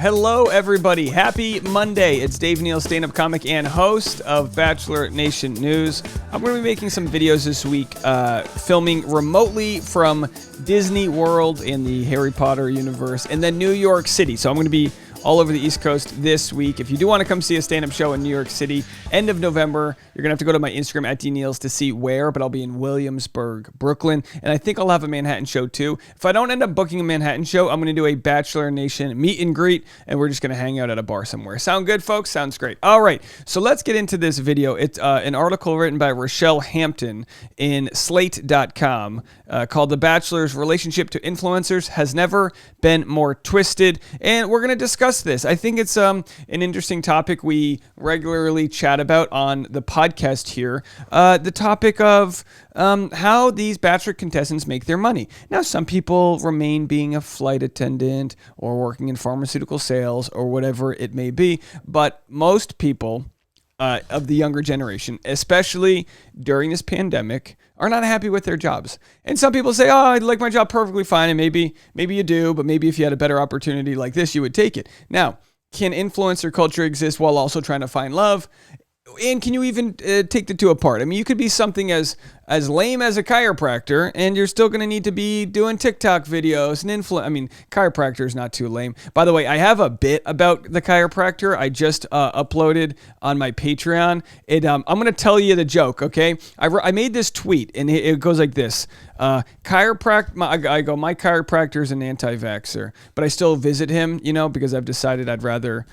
Hello, everybody. Happy Monday. It's Dave Neal, stand-up comic and host of Bachelor Nation News. I'm going to be making some videos this week, filming remotely from Disney World in the Harry Potter universe, and then New York City. So I'm going to be all over the East Coast this week. If you do want to come see a stand-up show in New York City, end of November, you're going to have to go to my Instagram at dneals to see where, but I'll be in Williamsburg, Brooklyn, and I think I'll have a Manhattan show too. If I don't end up booking a Manhattan show, I'm going to do a Bachelor Nation meet and greet, and we're just going to hang out at a bar somewhere. Sound good, folks? Sounds great. All right, so let's get into this video. It's an article written by Rochelle Hampton in Slate.com called "The Bachelor's Relationship to Influencers Has Never Been More Twisted," and we're going to discuss this. I think it's an interesting topic we regularly chat about on the podcast here. The topic of how these Bachelor contestants make their money. Now, some people remain being a flight attendant or working in pharmaceutical sales or whatever it may be, but most people of the younger generation, especially during this pandemic, are not happy with their jobs. And some people say, oh, I like my job perfectly fine. And maybe you do, but maybe if you had a better opportunity like this, you would take it. Now, can influencer culture exist while also trying to find love? And can you even take the two apart? I mean, you could be something as lame as a chiropractor, and you're still going to need to be doing TikTok videos and chiropractor is not too lame. By the way, I have a bit about the chiropractor I just uploaded on my Patreon. I'm going to tell you the joke, okay? I made this tweet, and it goes like this. My chiropractor is an anti-vaxxer, but I still visit him, because I've decided I'd rather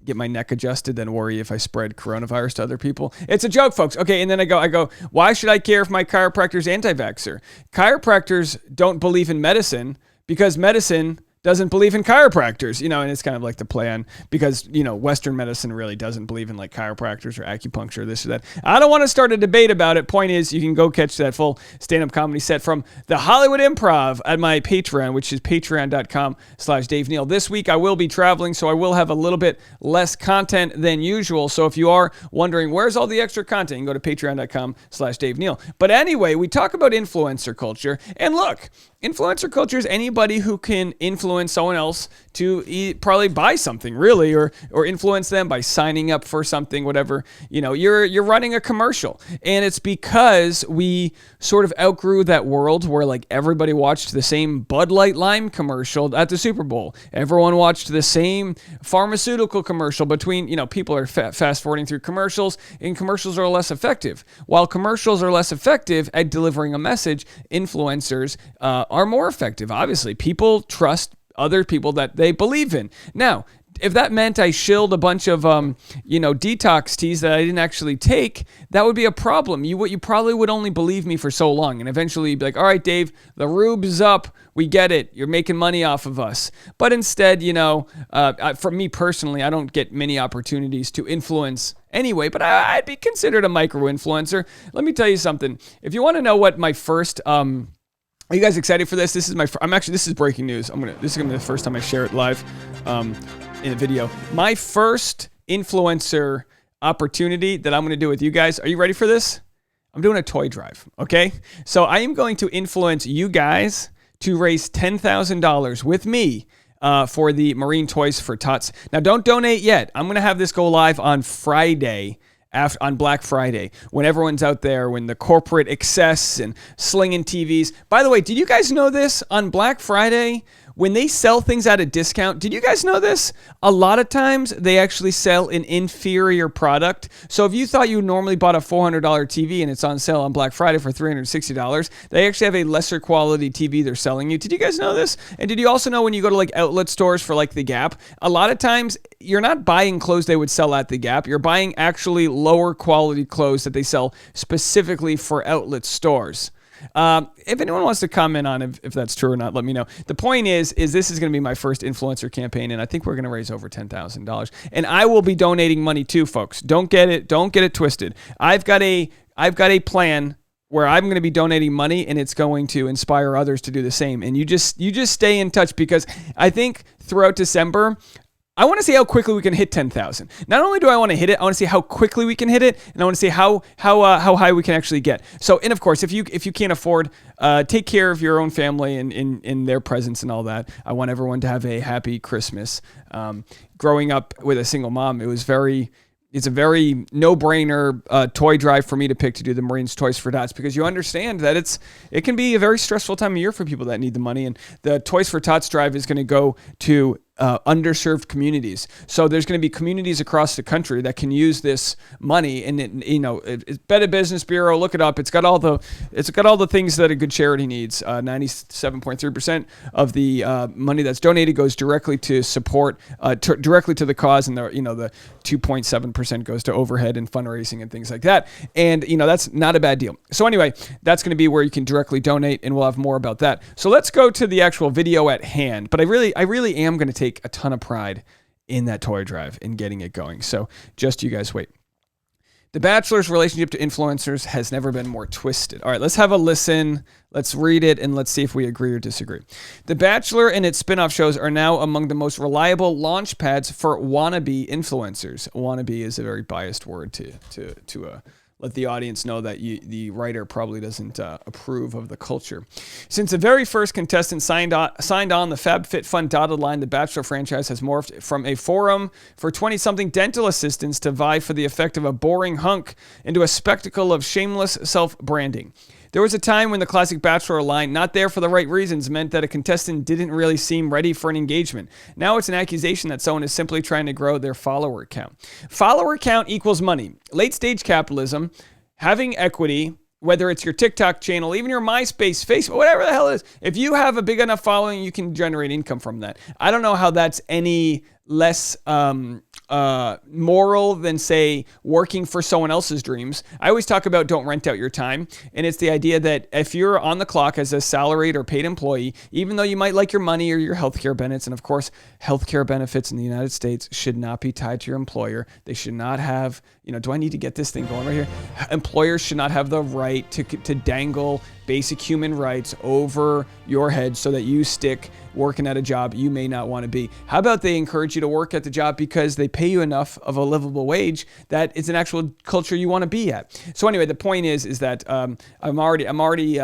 get my neck adjusted than worry if I spread coronavirus to other people. It's a joke, folks. Okay, and then I go, why should I care if my chiropractor's anti-vaxxer? Chiropractors don't believe in medicine because medicine doesn't believe in chiropractors, and it's kind of like the plan because, Western medicine really doesn't believe in like chiropractors or acupuncture, this or that. I don't want to start a debate about it. Point is, you can go catch that full stand-up comedy set from the Hollywood Improv at my Patreon, which is patreon.com/Dave Neal. This week I will be traveling, so I will have a little bit less content than usual. So if you are wondering, where's all the extra content, you can go to patreon.com/Dave Neal. But anyway, we talk about influencer culture, and look, influencer culture is anybody who can influence someone else to probably buy something, really, or influence them by signing up for something, whatever. You're running a commercial, and it's because we sort of outgrew that world where like everybody watched the same Bud Light Lime commercial at the Super Bowl. Everyone watched the same pharmaceutical commercial between, people are fast forwarding through commercials, and commercials are less effective. While commercials are less effective at delivering a message, influencers are more effective. Obviously, people trust other people that they believe in. Now, if that meant I shilled a bunch of, detox teas that I didn't actually take, that would be a problem. You probably would only believe me for so long, and eventually you'd be like, all right, Dave, the rube's up. We get it. You're making money off of us. But instead, for me personally, I don't get many opportunities to influence anyway, but I'd be considered a micro-influencer. Let me tell you something. If you want to know what my first... Are you guys excited for this? This is this is breaking news. This is gonna be the first time I share it live in a video. My first influencer opportunity that I'm gonna do with you guys. Are you ready for this? I'm doing a toy drive, okay? So I am going to influence you guys to raise $10,000 with me for the Marine Toys for Tots. Now, don't donate yet. I'm gonna have this go live on Friday. On Black Friday, when everyone's out there, when the corporate excess and slinging TVs. By the way, did you guys know this? On Black Friday, when they sell things at a discount, did you guys know this? A lot of times they actually sell an inferior product. So if you thought you normally bought a $400 TV and it's on sale on Black Friday for $360, they actually have a lesser quality TV they're selling you. Did you guys know this? And did you also know when you go to like outlet stores for like the Gap, a lot of times you're not buying clothes they would sell at the Gap. You're buying actually lower quality clothes that they sell specifically for outlet stores. If anyone wants to comment on if that's true or not, let me know. The point is this is going to be my first influencer campaign, and I think we're going to raise over $10,000. And I will be donating money too, folks. Don't get it twisted. I've got a plan where I'm going to be donating money, and it's going to inspire others to do the same. And you just stay in touch, because I think throughout December, I want to see how quickly we can hit 10,000. Not only do I want to hit it, I want to see how quickly we can hit it, and I want to see how high we can actually get. So, and of course, if you can't afford, take care of your own family and in their presence and all that. I want everyone to have a happy Christmas. Growing up with a single mom, it's a very no-brainer toy drive for me to pick to do the Marines Toys for Tots, because you understand that it can be a very stressful time of year for people that need the money, and the Toys for Tots drive is going to go to underserved communities. So there's going to be communities across the country that can use this money, and it's Better Business Bureau. Look it up. It's got all the things that a good charity needs. 97.3% of the money that's donated goes directly to support, directly to the cause, and the 2.7% goes to overhead and fundraising and things like that. And that's not a bad deal. So anyway, that's going to be where you can directly donate, and we'll have more about that. So let's go to the actual video at hand. But I really am going to take a ton of pride in that toy drive and getting it going. So just you guys wait. The Bachelor's relationship to influencers has never been more twisted. All right, let's have a listen. Let's read it, and let's see if we agree or disagree. The Bachelor and its spin-off shows are now among the most reliable launch pads for wannabe influencers. Wannabe is a very biased word to let the audience know that the writer probably doesn't approve of the culture. Since the very first contestant signed on the FabFitFun dotted line, the Bachelor franchise has morphed from a forum for 20-something dental assistants to vie for the effect of a boring hunk into a spectacle of shameless self-branding. There was a time when the classic Bachelor line, not there for the right reasons, meant that a contestant didn't really seem ready for an engagement. Now it's an accusation that someone is simply trying to grow their follower count. Follower count equals money. Late-stage capitalism, having equity, whether it's your TikTok channel, even your MySpace, Facebook, whatever the hell it is, if you have a big enough following, you can generate income from that. I don't know how that's any less moral than, say, working for someone else's dreams. I always talk about don't rent out your time, and it's the idea that if you're on the clock as a salaried or paid employee, even though you might like your money or your healthcare benefits, and of course, healthcare benefits in the United States should not be tied to your employer. They should not have, do I need to get this thing going right here? Employers should not have the right to dangle basic human rights over your head so that you stick working at a job you may not want to be. How about they encourage you to work at the job because they pay you enough of a livable wage that it's an actual culture you want to be at? So anyway, the point is that I'm already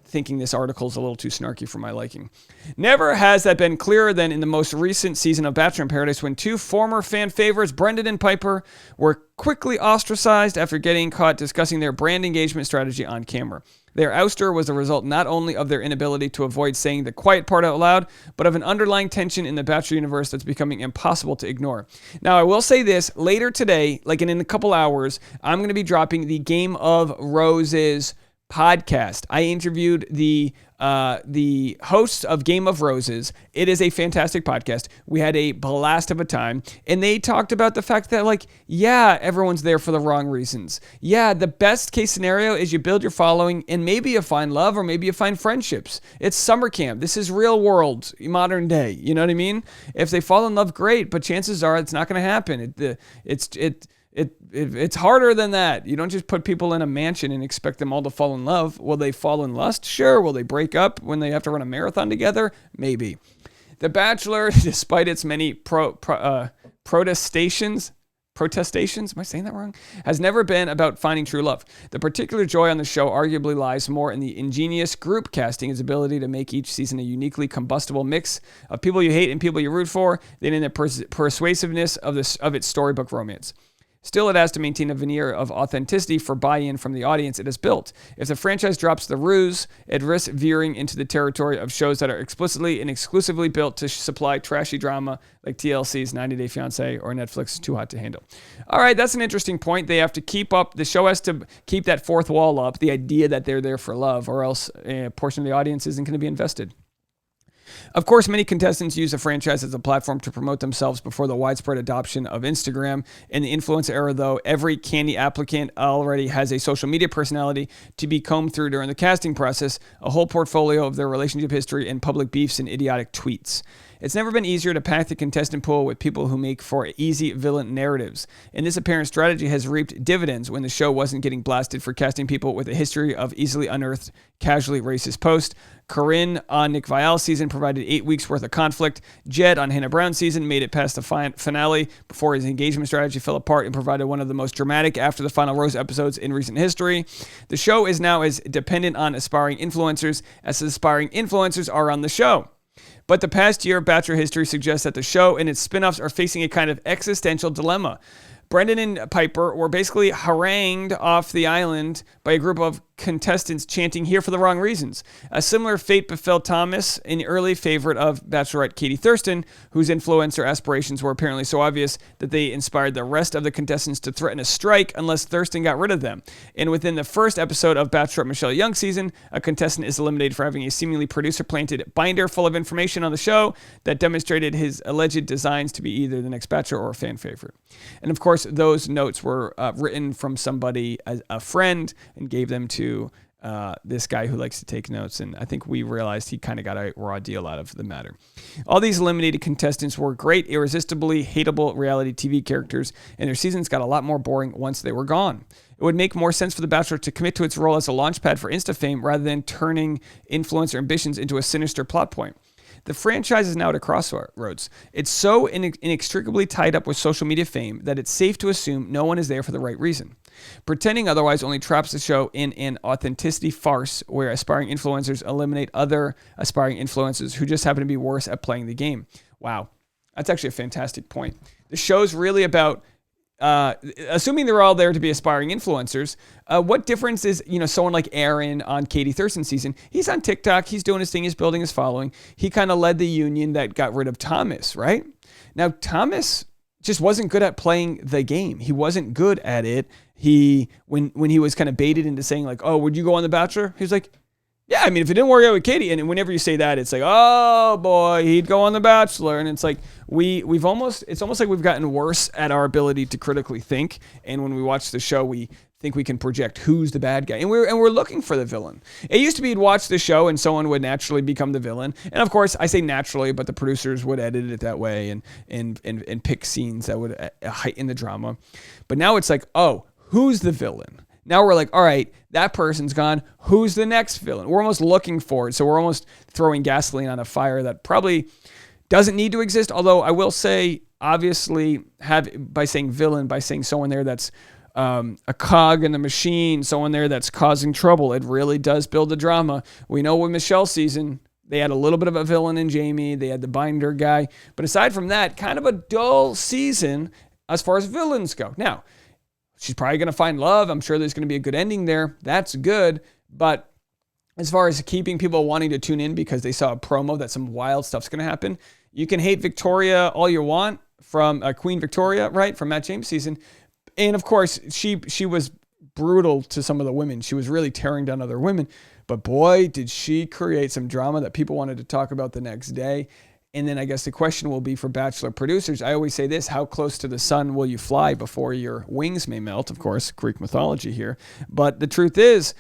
thinking this article is a little too snarky for my liking. Never has that been clearer than in the most recent season of Bachelor in Paradise, when two former fan favorites, Brendan and Piper, were quickly ostracized after getting caught discussing their brand engagement strategy on camera. Their ouster was the result not only of their inability to avoid saying the quiet part out loud, but of an underlying tension in the Bachelor universe that's becoming impossible to ignore. Now, I will say this, later today, like in a couple hours, I'm going to be dropping the Game of Roses podcast. I interviewed the hosts of Game of Roses. It is a fantastic podcast. We had a blast of a time, and they talked about the fact that, everyone's there for the wrong reasons. Yeah, the best case scenario is you build your following, and maybe you find love, or maybe you find friendships. It's summer camp. This is real world, modern day. You know what I mean? If they fall in love, great, but chances are it's not going to happen. It's harder than that. You don't just put people in a mansion and expect them all to fall in love. Will they fall in lust? Sure. Will they break up when they have to run a marathon together? Maybe. The Bachelor, despite its many protestations, am I saying that wrong? Has never been about finding true love. The particular joy on the show arguably lies more in the ingenious group casting, its ability to make each season a uniquely combustible mix of people you hate and people you root for, than in the persuasiveness of its storybook romance. Still, it has to maintain a veneer of authenticity for buy-in from the audience it has built. If the franchise drops the ruse, it risks veering into the territory of shows that are explicitly and exclusively built to supply trashy drama like TLC's 90 Day Fiancé or Netflix's Too Hot to Handle. All right, that's an interesting point. They have to the show has to keep that fourth wall up, the idea that they're there for love, or else a portion of the audience isn't going to be invested. Of course, many contestants use the franchise as a platform to promote themselves before the widespread adoption of Instagram. In the influencer era, though, every candy applicant already has a social media personality to be combed through during the casting process, a whole portfolio of their relationship history and public beefs and idiotic tweets. It's never been easier to pack the contestant pool with people who make for easy villain narratives. And this apparent strategy has reaped dividends when the show wasn't getting blasted for casting people with a history of easily unearthed, casually racist posts. Corinne on Nick Viall's season provided 8 weeks worth of conflict. Jed on Hannah Brown's season made it past the finale before his engagement strategy fell apart and provided one of the most dramatic after the final rose episodes in recent history. The show is now as dependent on aspiring influencers as aspiring influencers are on the show. But the past year of Bachelor history suggests that the show and its spin-offs are facing a kind of existential dilemma. Brendan and Piper were basically harangued off the island by a group of contestants chanting "here for the wrong reasons." A similar fate befell Thomas, an early favorite of Bachelorette Katie Thurston, whose influencer aspirations were apparently so obvious that they inspired the rest of the contestants to threaten a strike unless Thurston got rid of them. And within the first episode of Bachelorette Michelle Young's season, a contestant is eliminated for having a seemingly producer-planted binder full of information on the show that demonstrated his alleged designs to be either the next Bachelor or a fan favorite. And of course, those notes were written from somebody, a friend, and gave them to this guy who likes to take notes, and I think we realized he kind of got a raw deal out of the matter. All these eliminated contestants were great, irresistibly hateable reality TV characters, and their seasons got a lot more boring once they were gone. It would make more sense for The Bachelor to commit to its role as a launchpad for Insta-fame rather than turning influencer ambitions into a sinister plot point. The franchise is now at a crossroads. It's so inextricably tied up with social media fame that it's safe to assume no one is there for the right reason. Pretending otherwise only traps the show in an authenticity farce where aspiring influencers eliminate other aspiring influencers who just happen to be worse at playing the game. Wow, that's actually a fantastic point. The show's really about assuming they're all there to be aspiring influencers, what difference is, someone like Aaron on Katie Thurston's season? He's on TikTok. He's doing his thing. He's building his following. He kind of led the union that got rid of Thomas, right? Now, Thomas just wasn't good at playing the game. He wasn't good at it. When he was kind of baited into saying like, "Oh, would you go on The Bachelor?" He was like, "Yeah, I mean, if it didn't work out with Katie," and whenever you say that, it's like, "Oh boy, he'd go on The Bachelor," and it's like it's almost like we've gotten worse at our ability to critically think, and when we watch the show, we think we can project who's the bad guy, and we're looking for the villain. It used to be you'd watch the show and someone would naturally become the villain, and of course, I say naturally, but the producers would edit it that way and pick scenes that would heighten the drama. But now it's like, oh, who's the villain? Now we're like, all right, that person's gone. Who's the next villain? We're almost looking for it. So we're almost throwing gasoline on a fire that probably doesn't need to exist. Although I will say, obviously, by saying villain, by saying someone there that's a cog in the machine, someone there that's causing trouble, it really does build the drama. We know with Michelle's season, they had a little bit of a villain in Jamie. They had the binder guy. But aside from that, kind of a dull season as far as villains go. Now, she's probably going to find love. I'm sure there's going to be a good ending there. That's good. But as far as keeping people wanting to tune in because they saw a promo that some wild stuff's going to happen, you can hate Victoria all you want from Queen Victoria, right, from Matt James' season. And, of course, she was brutal to some of the women. She was really tearing down other women. But, boy, did she create some drama that people wanted to talk about the next day. And then I guess the question will be for Bachelor producers. I always say this: how close to the sun will you fly before your wings may melt? Of course, Greek mythology here. But the truth is,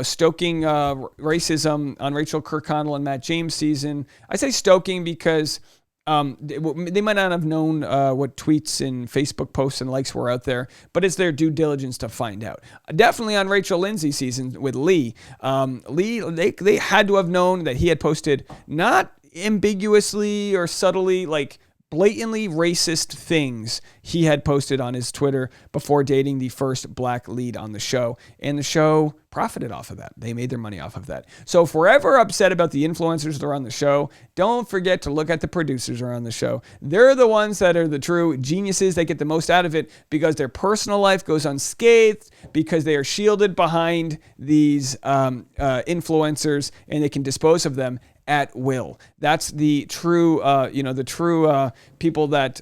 stoking racism on Rachel Kirkconnell and Matt James' season. I say stoking because they might not have known what tweets and Facebook posts and likes were out there, but it's their due diligence to find out. Definitely on Rachel Lindsay's season with Lee. They had to have known that he had posted not ambiguously or subtly, like blatantly racist things he had posted on his Twitter before dating the first black lead on the show. And the show profited off of that. They made their money off of that. So if we're ever upset about the influencers that are on the show, don't forget to look at the producers that are on the show. They're the ones that are the true geniuses that get the most out of it because their personal life goes unscathed, because they are shielded behind these influencers and they can dispose of them at will. That's the true, people that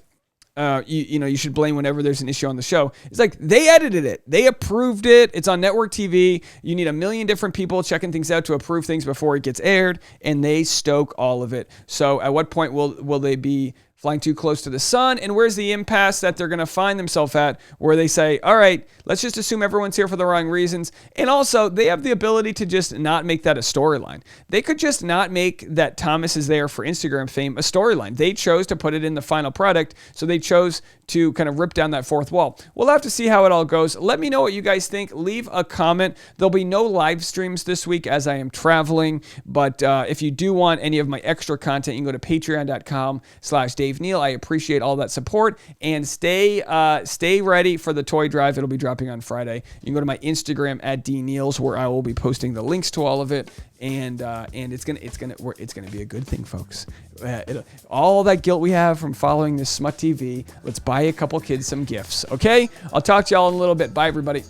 you should blame whenever there's an issue on the show. It's like they edited it, they approved it. It's on network TV. You need a million different people checking things out to approve things before it gets aired, and they stoke all of it. So at what point will they be flying too close to the sun? And where's the impasse that they're going to find themselves at where they say, all right, let's just assume everyone's here for the wrong reasons. And also, they have the ability to just not make that a storyline. They could just not make that Thomas is there for Instagram fame a storyline. They chose to put it in the final product, so they chose to kind of rip down that fourth wall. We'll have to see how it all goes. Let me know what you guys think. Leave a comment. There'll be no live streams this week as I am traveling, but if you do want any of my extra content, you can go to patreon.com/Dave Neal. I appreciate all that support, and stay ready for the toy drive. It'll be dropping on Friday. You can go to my Instagram at DNeals, where I will be posting the links to all of it, and it's gonna be a good thing, folks. All that guilt we have from following this smut TV, let's buy a couple kids some gifts. Okay, I'll talk to y'all in a little bit. Bye, everybody.